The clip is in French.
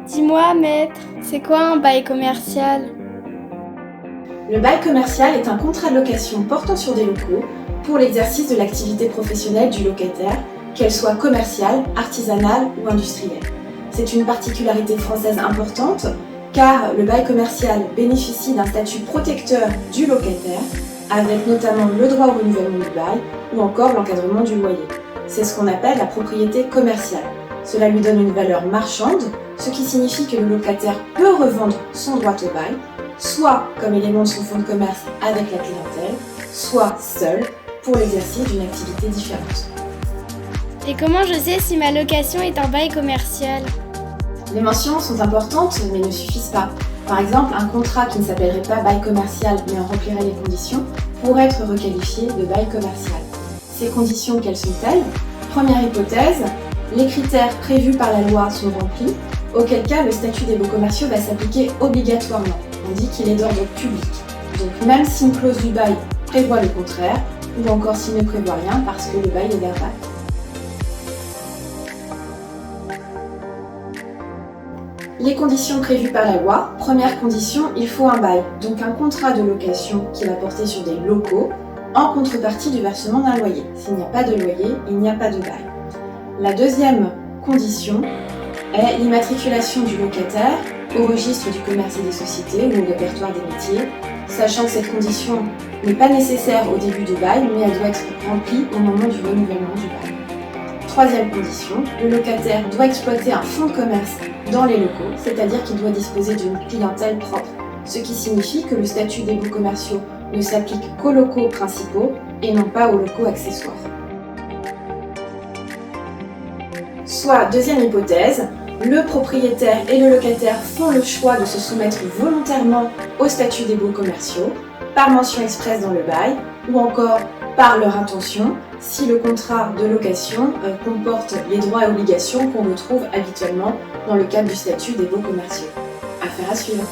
Dis-moi, maître, c'est quoi un bail commercial? Le bail commercial est un contrat de location portant sur des locaux pour l'exercice de l'activité professionnelle du locataire, qu'elle soit commerciale, artisanale ou industrielle. C'est une particularité française importante car le bail commercial bénéficie d'un statut protecteur du locataire avec notamment le droit au renouvellement du bail ou encore l'encadrement du loyer. C'est ce qu'on appelle la propriété commerciale. Cela lui donne une valeur marchande, ce qui signifie que le locataire peut revendre son droit au bail, soit comme élément de son fonds de commerce avec la clientèle, soit seul pour l'exercice d'une activité différente. Et comment je sais si ma location est un bail commercial? Les mentions sont importantes mais ne suffisent pas. Par exemple, un contrat qui ne s'appellerait pas bail commercial mais en remplirait les conditions pourrait être requalifié de bail commercial. Ces conditions, quelles sont-elles? Première hypothèse, les critères prévus par la loi sont remplis, auquel cas le statut des baux commerciaux va s'appliquer obligatoirement. On dit qu'il est d'ordre public. Donc même si une clause du bail prévoit le contraire, ou encore s'il ne prévoit rien parce que le bail est verbal. Les conditions prévues par la loi. Première condition, il faut un bail, donc un contrat de location qui va porter sur des locaux, en contrepartie du versement d'un loyer. S'il n'y a pas de loyer, il n'y a pas de bail. La deuxième condition est l'immatriculation du locataire au registre du commerce et des sociétés ou au répertoire des métiers, sachant que cette condition n'est pas nécessaire au début du bail, mais elle doit être remplie au moment du renouvellement du bail. Troisième condition, le locataire doit exploiter un fonds de commerce dans les locaux, c'est-à-dire qu'il doit disposer d'une clientèle propre, ce qui signifie que le statut des baux commerciaux ne s'applique qu'aux locaux principaux et non pas aux locaux accessoires. Soit, deuxième hypothèse, le propriétaire et le locataire font le choix de se soumettre volontairement au statut des baux commerciaux, par mention expresse dans le bail, ou encore par leur intention, si le contrat de location comporte les droits et obligations qu'on retrouve habituellement dans le cadre du statut des baux commerciaux. Affaire à suivre.